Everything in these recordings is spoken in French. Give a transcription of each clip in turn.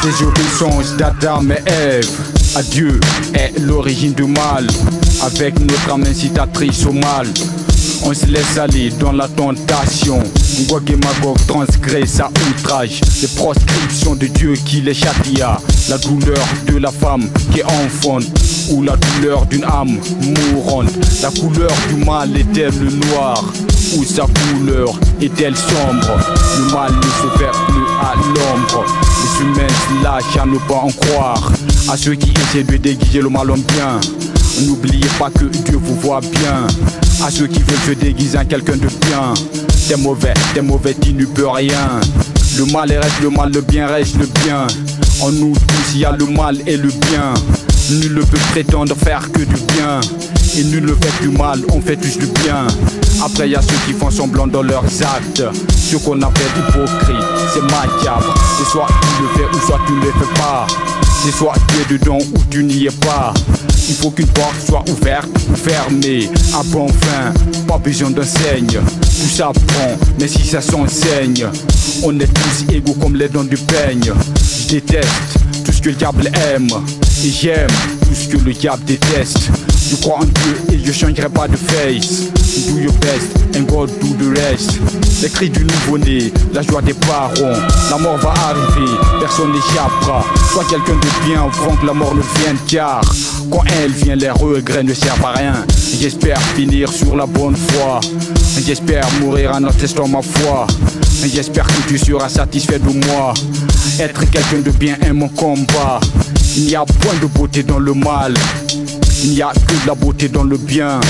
désobéissance d'Adam et Ève à Dieu est l'origine du mal. Avec notre âme incitatrice au mal, on se laisse aller dans la tentation. Gog et Magog transgressent à outrage les proscriptions de Dieu qui les châtia. La douleur de la femme qui enfante, ou la douleur d'une âme mourante. La couleur du mal est-elle le noir, ou sa couleur est-elle sombre? Le mal ne se fait plus à l'ombre. Les humains se lâchent à ne pas en croire à ceux qui essaient de déguiser le mal en bien. N'oubliez pas que Dieu vous voit bien. À ceux qui veulent se déguiser en quelqu'un de bien. T'es mauvais, tu ne peux rien. Le mal reste le mal, le bien reste le bien. En nous tous il y a le mal et le bien. Nul ne peut prétendre faire que du bien, et nul ne fait du mal, on fait tous du bien. Après y a ceux qui font semblant dans leurs actes, ce qu'on appelle hypocrite, c'est macabre. C'est soit tu le fais ou soit tu ne le fais pas. C'est soit tu es dedans ou tu n'y es pas. Il faut qu'une porte soit ouverte ou fermée. À bon fin, pas besoin d'enseigne. Tout s'apprend, mais si ça s'enseigne, on est tous égaux comme les dents du peigne. Je déteste tout ce que le diable aime, et j'aime tout ce que le diable déteste. Je crois en Dieu et je changerai pas de face. Do your best and God do the rest. Les cris du nouveau-né, la joie des parents. La mort va arriver, personne n'échappera. Sois quelqu'un de bien avant que la mort ne vienne, car quand elle vient, les regrets ne servent à rien. J'espère finir sur la bonne voie. J'espère mourir en attestant ma foi. J'espère que tu seras satisfait de moi. Être quelqu'un de bien est mon combat. Il n'y a point de beauté dans le mal. Il n'y a que de la beauté dans le bien.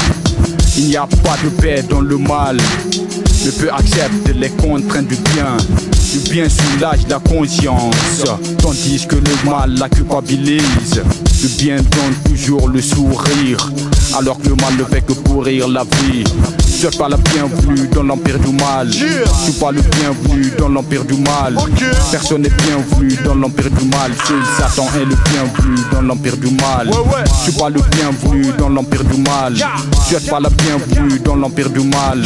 Il n'y a pas de paix dans le mal. Ne peut accepter les contraintes du bien. Le bien soulage la conscience, tandis que le mal la culpabilise. Le bien donne toujours le sourire, alors que le mal ne fait que pourrir la vie. Tu n'es pas la bienvenue dans l'empire du mal. Tu n'es pas le bienvenu dans l'empire du mal. Personne n'est bienvenu dans l'empire du mal. Seul Satan est le bienvenu dans l'empire du mal. Tu n'es pas le bienvenu dans l'empire du mal. Tu n'es pas la bienvenue dans l'empire du mal.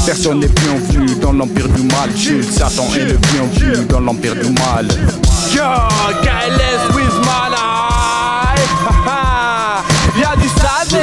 Personne n'est bienvenu dans l'empire du mal. Seul Satan est le bienvenu dans l'empire du mal. Yo, KLS with my life. Y'a du sale,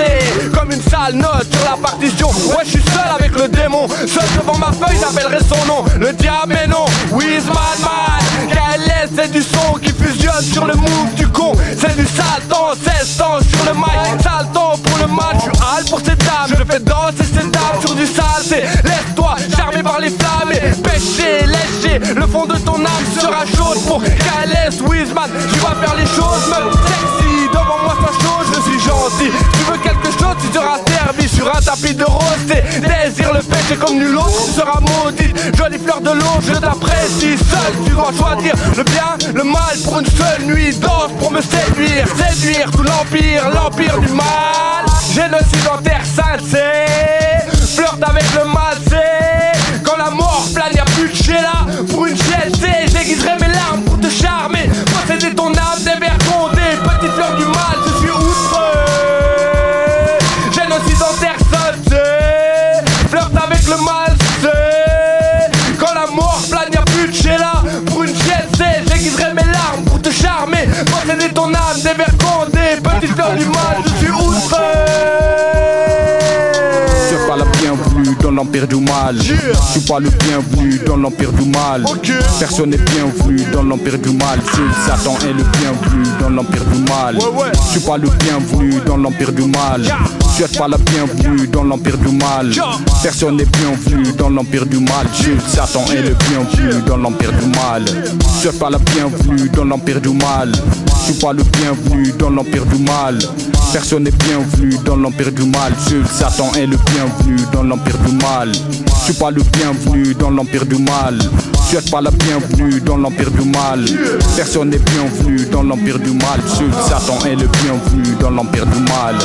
comme une sale note sur la partition. Ouais, je suis seul avec le démon. Seul devant ma feuille, j'appellerai son nom. Le diable est non, with my man. KLS, c'est du son qui fusionne sur le move du con. C'est du sale temps, 16 ans sur le mic. Sale temps pour le match, je suis hal pour ces dames. Je fais danser ces dames sur du saleté. Laisse-toi charmer par les flammes et pêcher, lécher. Le fond de ton âme sera chaude pour KLS Wizman. Tu vas faire les choses, même sexy. Devant moi, ça chose, je suis gentil. Tu veux quelque chose, tu seras servi sur un tapis de rose. Tes désirs le péché comme nul autre, tu seras maudite. Jolie fleur de l'eau, je t'apprécie. Seul, tu dois choisir le bien, le mal pour une seule nuit. Danse pour me séduire, séduire tout l'empire, l'empire du mal. Génocide en terre sainte, c'est flirte avec le mal, c'est quand la mort plane, y'a plus de Sheila. Pour une chienne, c'est j'aiguiserai mes larmes pour te charmer. Posséder ton âme, des vers condés. Petite fleur du mal, je suis outreux. Génocide en terre sainte, c'est flirte avec le mal, c'est quand la mort plane, y'a plus de Sheila. Pour une chienne, c'est j'aiguiserai mes larmes pour te charmer. Posséder ton âme, des vers condés. Petite fleur du mal, je suis outreux. Pas la bienvenue dans l'empire du mal. Tu n'es pas le bienvenu dans l'empire du mal. Personne n'est bienvenu dans l'empire du mal. Seul Satan est le bienvenu dans l'empire du mal. Tu n'es pas le bienvenu dans l'empire du mal. Tu n'es pas la bienvenue dans l'empire du mal. Personne n'est bienvenu dans l'empire du mal. Seul Satan est le bienvenu dans l'empire du mal. Tu n'es pas la bienvenue dans l'empire du mal. Tu n'es pas le bienvenu dans l'empire du mal. Personne n'est bienvenu dans l'empire du mal. Seul Satan est le bienvenu dans l'empire du mal. Tu n'es pas le bienvenu dans l'empire du mal. Tu n'es pas la bienvenue dans l'empire du mal. Personne n'est bienvenu dans l'empire du mal. Seul Satan est le bienvenu dans l'empire du mal.